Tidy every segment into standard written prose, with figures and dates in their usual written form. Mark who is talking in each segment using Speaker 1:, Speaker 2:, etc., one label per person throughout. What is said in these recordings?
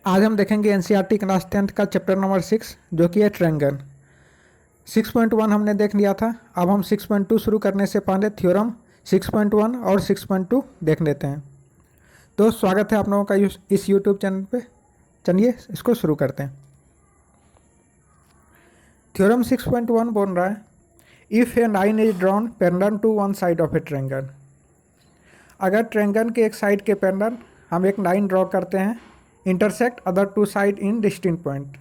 Speaker 1: आज हम देखेंगे एनसीईआरटी क्लास 10th का चैप्टर नंबर 6 जो कि है ट्रायंगल। 6.1 हमने देख लिया था। अब हम 6.2 शुरू करने से पहले थ्योरम 6.1 और 6.2 देख लेते हैं। तो स्वागत है आप लोगों का इस यूट्यूब चैनल पे। चलिए इसको शुरू करते हैं। थ्योरम 6.1 बोल रहा है, if a line is drawn parallel to one side of a triangle. अगर ट्रायंगल के एक साइड के पैरेलल हम एक लाइन ड्रॉ करते हैं, intersect other two side in distinct point,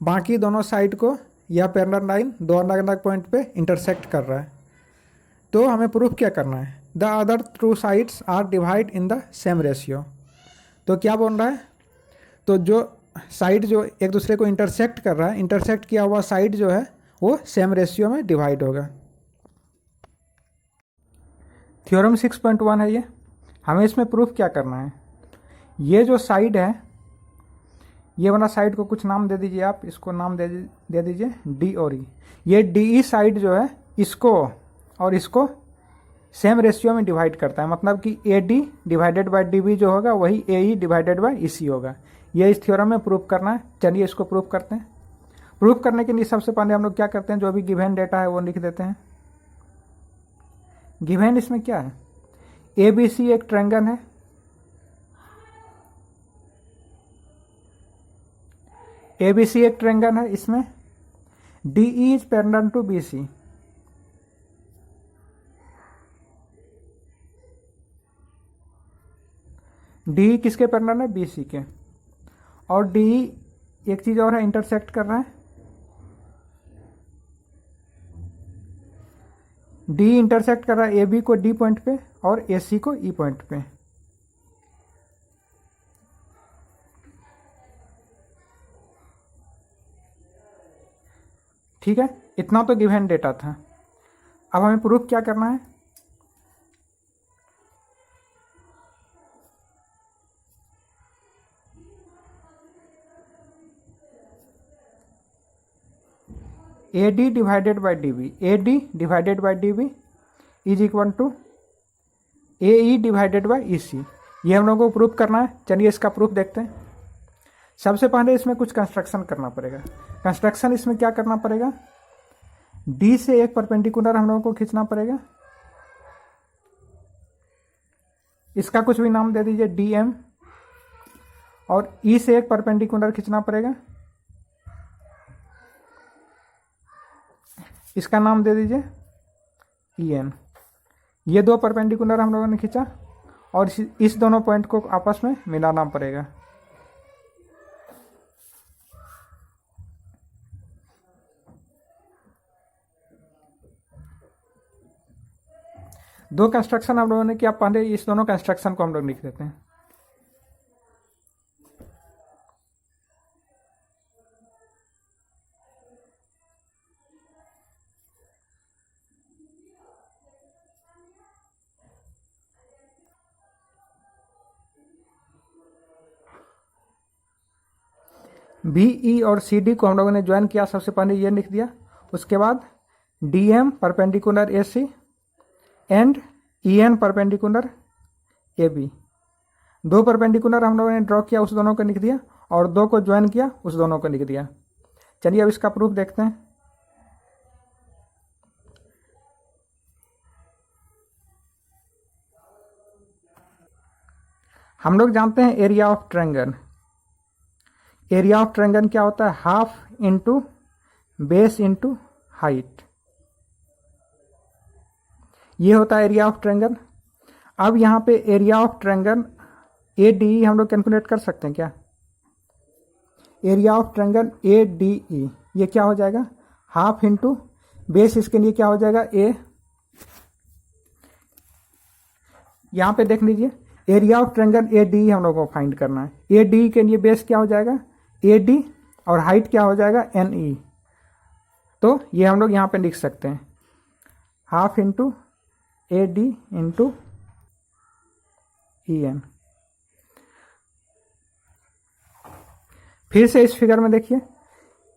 Speaker 1: बाकी दोनों साइड को यह पैरेलल लाइन दो अलग अलग पॉइंट पे इंटरसेक्ट कर रहा है, तो हमें प्रूफ क्या करना है, the other two sides are divide in the same ratio. तो क्या बोल रहा है, तो जो साइड जो एक दूसरे को इंटरसेक्ट कर रहा है, इंटरसेक्ट किया हुआ साइड जो है वो सेम रेशियो में डिवाइड होगा। थ्योरम 6.1 है ये। हमें इसमें प्रूफ क्या करना है, ये जो साइड है, ये वाला साइड को कुछ नाम दे दीजिए आप, इसको नाम दे दीजिए डी और ई। ये डी ई साइड जो है इसको और इसको सेम रेशियो में डिवाइड करता है, मतलब कि A D divided by D B जो होगा वही ए ई डिवाइडेड बाय ई सी होगा। ये इस थ्योरम में प्रूफ करना है। चलिए इसको प्रूफ करते हैं। प्रूफ करने के लिए सबसे पहले हम लोग क्या करते हैं, जो अभी गिवन डेटा है वो लिख देते हैं। गिवन इसमें क्या है, ए बी सी एक ट्रायंगल है, ए बी सी एक ट्रायंगल है, इसमें D E is parallel to B C. D किसके पैरेलल है, बी सी के। और डी एक चीज और है, इंटरसेक्ट कर रहा है, डी इंटरसेक्ट कर रहा है ए बी को डी पॉइंट पे और ए सी को ई पॉइंट पे। ठीक है, इतना तो गिवन डेटा था। अब हमें प्रूफ क्या करना है, A D divided by D B, A D divided by D B is equal to A E divided by E C. ये हम लोगों को प्रूफ करना है। चलिए इसका प्रूफ देखते हैं। सबसे पहले इसमें कुछ कंस्ट्रक्शन करना पड़ेगा। कंस्ट्रक्शन इसमें क्या करना पड़ेगा, डी से एक परपेंडिकुलर हम लोगों को खींचना पड़ेगा, इसका कुछ भी नाम दे दीजिए डी एम, और ई से एक परपेंडिकुलर खींचना पड़ेगा, इसका नाम दे दीजिए ई एन। ये दो परपेंडिकुलर हम लोगों ने खींचा और इस दोनों पॉइंट को आपस में मिलाना पड़ेगा। दो कंस्ट्रक्शन हम लोगों ने किया, पहले इस दोनों कंस्ट्रक्शन को हम लोग लिख देते हैं। बी ई और सी डी को हम लोगों ने ज्वाइन किया, सबसे पहले ये लिख दिया, उसके बाद D M perpendicular A C and E N perpendicular A B. दो परपेंडिकुलर हम लोगों ने ड्रॉ किया, उस दोनों को लिख दिया, और दो को ज्वाइन किया, उस दोनों को लिख दिया। चलिए अब इसका प्रूफ देखते हैं। हम लोग जानते हैं area of triangle. Area of triangle क्या होता है, half into base into height, ये होता है एरिया ऑफ ट्रायंगल। अब यहाँ पे area of triangle A D E हम लोग कैलकुलेट कर सकते हैं क्या, area of triangle A D E, ये क्या हो जाएगा, हाफ इंटू बेस, इसके लिए क्या हो जाएगा ए। यहाँ पे देख लीजिए, area of triangle A D हम लोग को फाइंड करना है। ए डी के लिए बेस क्या हो जाएगा ए डी, और हाइट क्या हो जाएगा एन ई। तो ये हम लोग यहाँ पे लिख सकते हैं, half into A D into E N. फिर से इस फिगर में देखिए,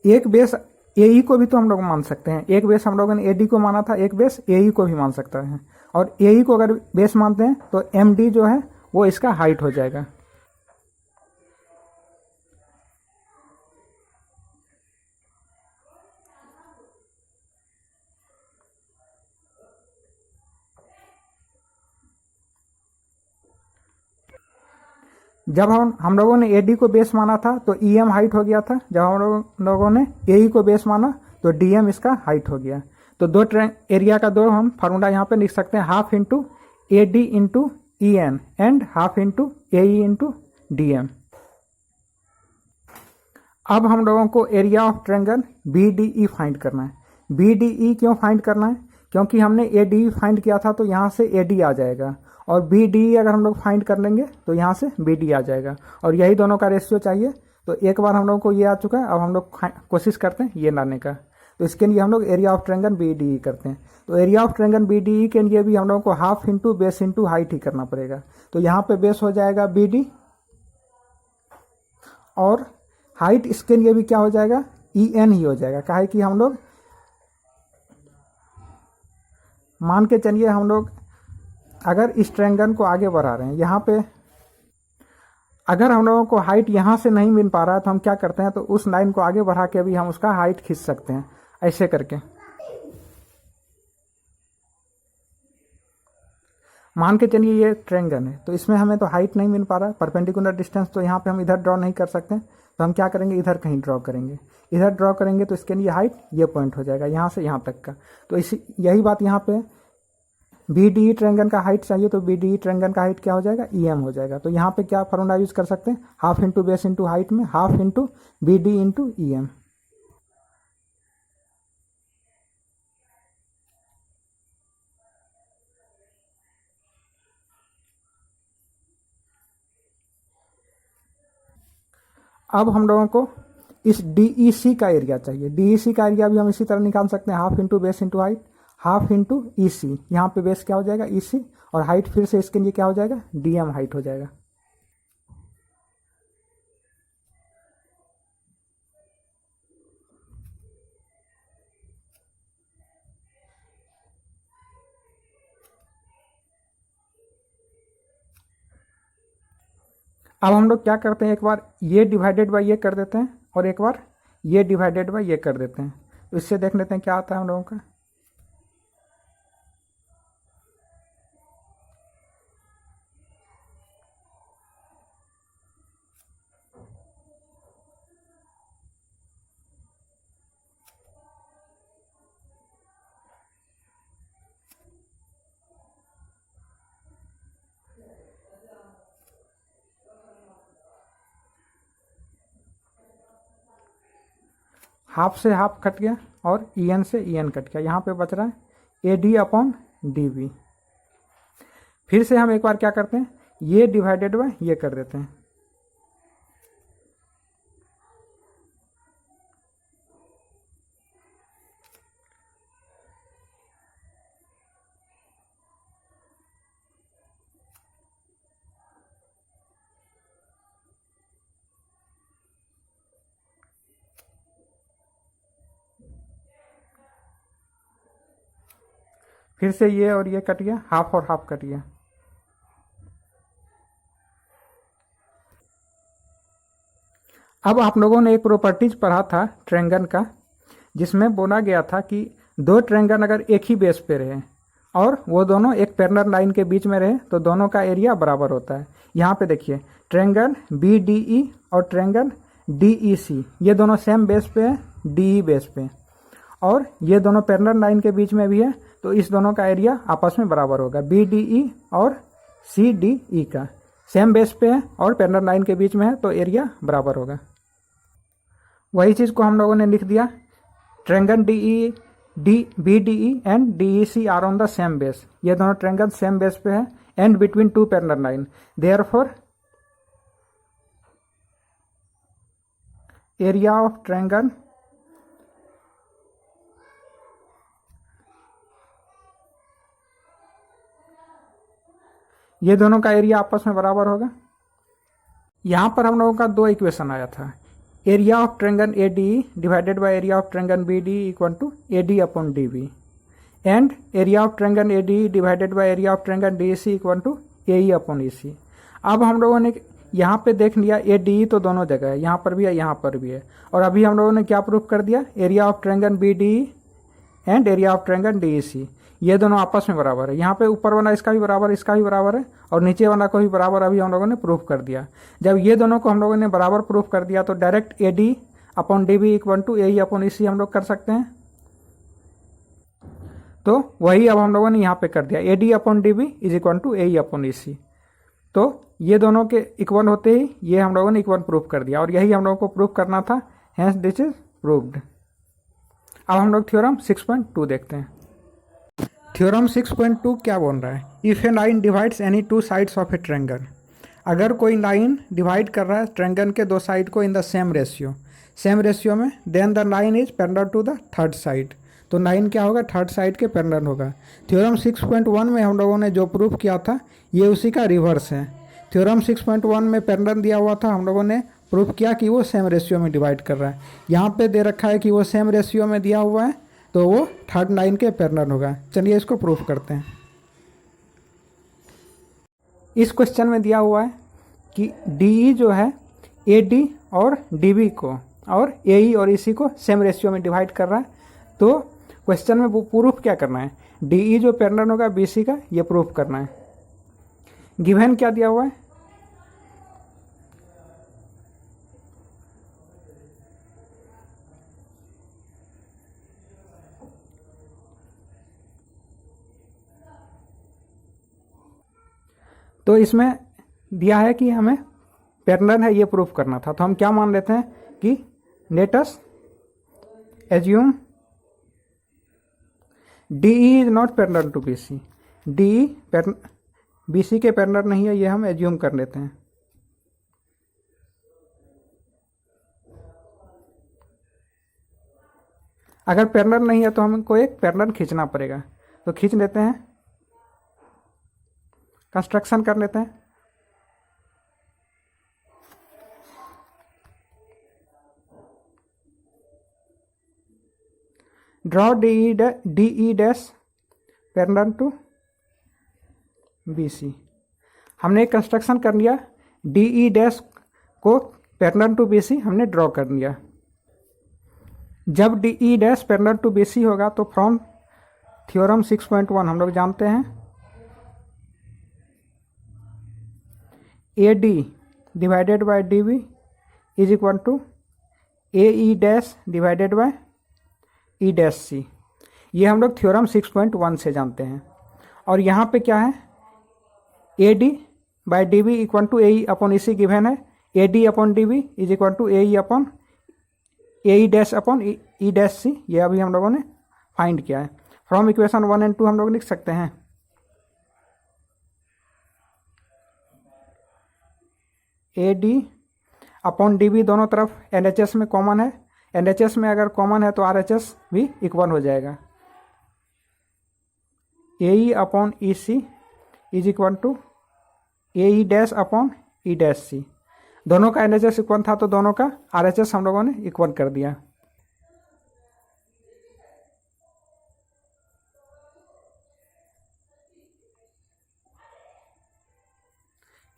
Speaker 1: एक बेस ए ई को भी तो हम लोग मान सकते हैं। एक बेस हम लोगों ने ए डी को माना था, एक बेस ए ई को भी मान सकता है, और ए ई को अगर बेस मानते हैं तो एम डी जो है वो इसका हाइट हो जाएगा। जब हम लोगों ने AD को बेस माना था तो EM हाइट हो गया था, जब हम लोगों ने AE को बेस माना तो DM इसका हाइट हो गया। तो दो एरिया का दो हम फार्मूला यहाँ पे लिख सकते हैं, half into AD into EN and half into AE into DM। अब हम लोगों को area of triangle BDE find करना है। BDE क्यों फाइंड करना है? क्योंकि हमने ADE फाइंड किया था तो यहाँ से AD आ जाएगा, और BDE अगर हम लोग फाइंड कर लेंगे तो यहाँ से BD आ जाएगा, और यही दोनों का रेशियो चाहिए। तो एक बार हम लोगों को ये आ चुका है, अब हम लोग कोशिश करते हैं ये लाने का। तो इसके लिए हम लोग एरिया ऑफ ट्रायंगल BDE करते हैं। तो एरिया ऑफ ट्रायंगल BDE के लिए भी हम लोगों को half into base into height ही करना पड़ेगा। तो यहाँ पे बेस हो जाएगा BD, और हाइट इसके लिए भी क्या हो जाएगा, EN ही हो जाएगा। काहे कि हम लोग मान के चलिए हम लोग अगर इस ट्रायंगल को आगे बढ़ा रहे हैं, यहाँ पे अगर हम लोगों को हाइट यहाँ से नहीं मिल पा रहा है तो हम क्या करते हैं, तो उस लाइन को आगे बढ़ा के भी हम उसका हाइट खींच सकते हैं, ऐसे करके। मान के चलिए ये ट्रायंगल है, तो इसमें हमें तो हाइट नहीं मिल पा रहा है, परपेंडिकुलर डिस्टेंस तो यहाँ पे हम इधर ड्रॉ नहीं कर सकते, तो हम क्या करेंगे, इधर कहीं ड्रॉ करेंगे। इधर ड्रॉ करेंगे तो इसके लिए हाइट ये पॉइंट हो जाएगा, यहाँ से यहाँ तक का। तो इसी यही बात यहाँ पे BDE ट्रायंगल का हाइट चाहिए, तो BDE ट्रायंगल का हाइट क्या हो जाएगा, EM हो जाएगा। तो यहाँ पे क्या फॉर्मूला यूज कर सकते हैं, half into base into height में half into BD into EM। अब हम लोगों को इस DEC का एरिया चाहिए। DEC का एरिया भी हम इसी तरह निकाल सकते हैं, half into base into height half into EC। यहाँ पे बेस क्या हो जाएगा, EC, और हाइट फिर से इसके लिए क्या हो जाएगा, DM हाइट हो जाएगा। अब हम लोग क्या करते हैं, एक बार ये डिवाइडेड बाय ये कर देते हैं, और एक बार ये डिवाइडेड बाय ये कर देते हैं। तो इससे देख लेते हैं क्या आता है हम लोगों का। हाफ से हाफ कट गया और EN से EN कट गया, यहाँ पे बच रहा है AD अपॉन DB। फिर से हम एक बार क्या करते हैं, ये डिवाइडेड बाय ये कर देते हैं। फिर से ये और ये कट गया, हाफ और हाफ कट गया। अब आप लोगों ने एक प्रॉपर्टीज पढ़ा था ट्रायंगल का, जिसमें बोला गया था कि दो ट्रायंगल अगर एक ही बेस पे रहे और वो दोनों एक पैरेलल लाइन के बीच में रहे तो दोनों का एरिया बराबर होता है। यहाँ पे देखिए ट्रायंगल BDE और ट्रायंगल DEC, ये दोनों सेम बेस पे है, DE बेस पे, और ये दोनों पैरेलल लाइन के बीच में भी है, तो इस दोनों का एरिया आपस में बराबर होगा। BDE और CDE का सेम बेस पे है और पैरेलल लाइन के बीच में है, तो एरिया बराबर होगा। वही चीज़ को हम लोगों ने लिख दिया, triangle BDE and DEC are on the same base. ये दोनों ट्रायंगल सेम बेस पे है and between two parallel line, therefore area of triangle ये दोनों का एरिया आपस में बराबर होगा। यहाँ पर हम लोगों का दो इक्वेशन आया था, area of triangle ADE divided by area of triangle BDE equal to AD upon DB, and area of triangle ADE divided by area of triangle DEC equal to AE upon EC। अब हम लोगों ने यहाँ पे देख लिया ADE तो दोनों जगह है, यहाँ पर भी है यहाँ पर भी है, और अभी हम लोगों ने क्या प्रूफ कर दिया, area of triangle BDE and area of triangle DEC ये दोनों आपस में बराबर है। यहाँ पे ऊपर वाला इसका भी बराबर, इसका भी बराबर है, और नीचे वाला को भी बराबर अभी हम लोगों ने प्रूफ कर दिया। जब ये दोनों को हम लोगों ने बराबर प्रूफ कर दिया तो direct A D upon D B equal to A E upon E C हम लोग कर सकते हैं। तो वही अब हम लोगों ने यहाँ पे कर दिया, A D upon D B is equal to A E upon E C. तो ये दोनों के इक्वल होते ही ये हम लोगों ने इक्वल प्रूफ कर दिया, और यही हम लोगों को प्रूफ करना था, हेंस दिस इज प्रूव्ड। अब हम लोग थ्योरम 6.2 देखते हैं। थ्योरम 6.2 क्या बोल रहा है? If A line divides any two sides of a triangle, अगर कोई लाइन डिवाइड कर रहा है ट्रायंगल के दो साइड को इन द सेम रेशियो में, then the line is parallel to the third side, तो लाइन क्या होगा? थर्ड साइड के पैरेलल होगा। थ्योरम 6.1 में हम लोगों ने जो प्रूफ किया था ये उसी का रिवर्स है। थ्योरम 6.1 में पैरेलल दिया हुआ था, हम लोगों ने प्रूफ किया कि वो सेम रेशियो में डिवाइड कर रहा है। यहाँ पे दे रखा है कि वो सेम रेशियो में दिया हुआ है, तो वो थर्ड लाइन के पैरेलल होगा। चलिए इसको प्रूफ करते हैं। इस क्वेश्चन में दिया हुआ है कि डी जो है ए डी और डी बी को और ए ई और ई सी को सेम रेशियो में डिवाइड कर रहा है। तो क्वेश्चन में प्रूफ क्या करना है? डी ई जो पैरेलल होगा बी सी का, ये प्रूफ करना है। गिवन क्या दिया हुआ है? तो इसमें दिया है कि हमें पैरेलल है ये प्रूफ करना था। तो हम क्या मान लेते हैं कि let us assume D E is not parallel to B C. D E B C के पैरेलल नहीं है, ये हम एज्यूम कर लेते हैं। अगर पैरेलल नहीं है तो हमको एक पैरेलल खींचना पड़ेगा, तो खींच लेते हैं, कंस्ट्रक्शन कर लेते हैं। Draw D E dash parallel to B C. हमने एक कंस्ट्रक्शन कर लिया, डी ई डैश को पैरेलल टू बी सी हमने ड्रॉ कर लिया। जब D E dash parallel to B C होगा तो फ्रॉम थ्योरम 6.1 हम लोग जानते हैं A D divided by D B is equal to A E dash divided by E dash C. ये हम लोग थ्योरम 6.1 से जानते हैं। और यहाँ पे क्या है? A D by D B equal to A E upon E C given है। A D upon D B is equal to A E upon A E dash upon E dash C, ये अभी हम लोगों ने find किया है। From equation 1 and 2 हम लोग लिख सकते हैं A D upon D B, दोनों तरफ एल एच एस में कॉमन है, एल एच एस में अगर कॉमन है तो आर एच एस भी इक्वल हो जाएगा। A E upon E C is equal to A E dash upon E dash C. दोनों का एल एच एस इक्वल था तो दोनों का आर एच एस हम लोगों ने इक्वल कर दिया।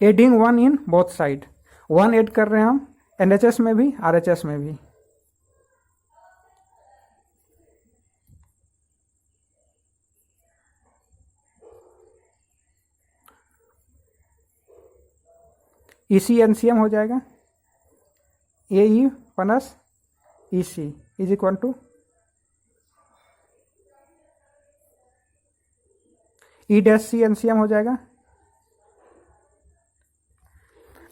Speaker 1: Adding 1 in both side, 1 add कर रहे हैं हम एल एच एस में भी आर एच एस में भी। इसी एनसीएम हो जाएगा, A E plus E C is equal to E dash C NCM हो जाएगा।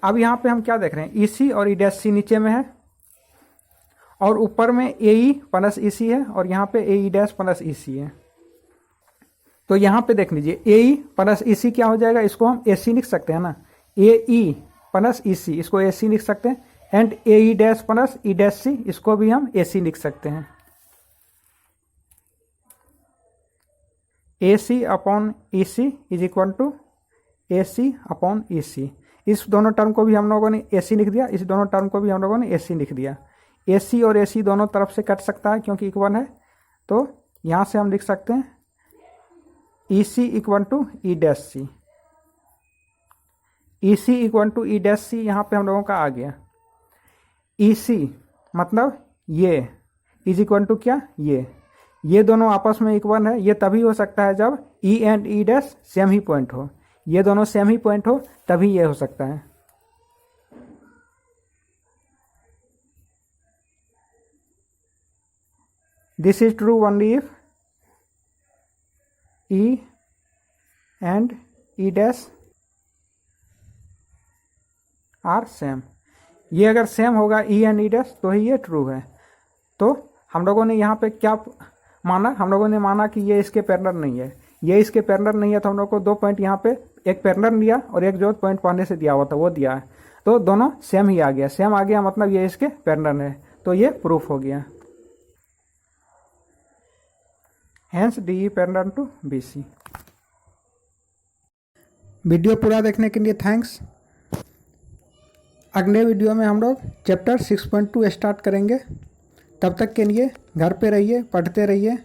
Speaker 1: अब यहाँ पे हम क्या देख रहे हैं? ई सी और ई डैश सी नीचे में है और ऊपर में ए ई प्लस ई सी है और यहाँ पे ए ई डैश प्लस ई सी है। तो यहाँ पे देख लीजिए ए ई प्लस ई सी क्या हो जाएगा? इसको हम ए सी लिख सकते हैं ना, ए ई प्लस ई सी, इसको ए सी लिख सकते हैं। And A E dash plus E dash C, इसको भी हम ए सी लिख सकते हैं। A C upon E C is equal to A C upon E C. इस दोनों टर्म को भी हम लोगों ने ए सी लिख दिया, इस दोनों टर्म को भी हम लोगों ने ए सी लिख दिया। ए सी और ए सी दोनों तरफ से कट सकता है क्योंकि इक्वल है, तो यहाँ से हम लिख सकते हैं E C equal to E dash C. E C equal to E dash C यहाँ पे हम लोगों का आ गया। ई सी मतलब ये इज इक्वल टू क्या? ये ये दोनों आपस में इक्वल है, ये तभी हो सकता है जब ई and E dash same he point हो, ये दोनों सेम ही पॉइंट हो तभी ये हो सकता है। This is true only if E and E dash are same. ये अगर सेम होगा ई एंड ई डैश तो ही ये ट्रू है। तो हम लोगों ने यहाँ पे क्या माना, हम लोगों ने माना कि ये इसके पैरेलल नहीं है, ये इसके पैरेलल नहीं है, तो हम लोग को 2 पॉइंट यहाँ पे एक पैरेलल लिया और एक जो पॉइंट पहले से दिया हुआ था वो दिया है, तो दोनों सेम ही आ गया। सेम आ गया मतलब ये इसके पैरेलल है, तो ये प्रूफ हो गया। Hence D parallel to B C. Video पूरा देखने के लिए थैंक्स। अगले वीडियो में हम लोग चैप्टर 6.2 स्टार्ट करेंगे। तब तक के लिए घर पे रहिए, पढ़ते रहिए।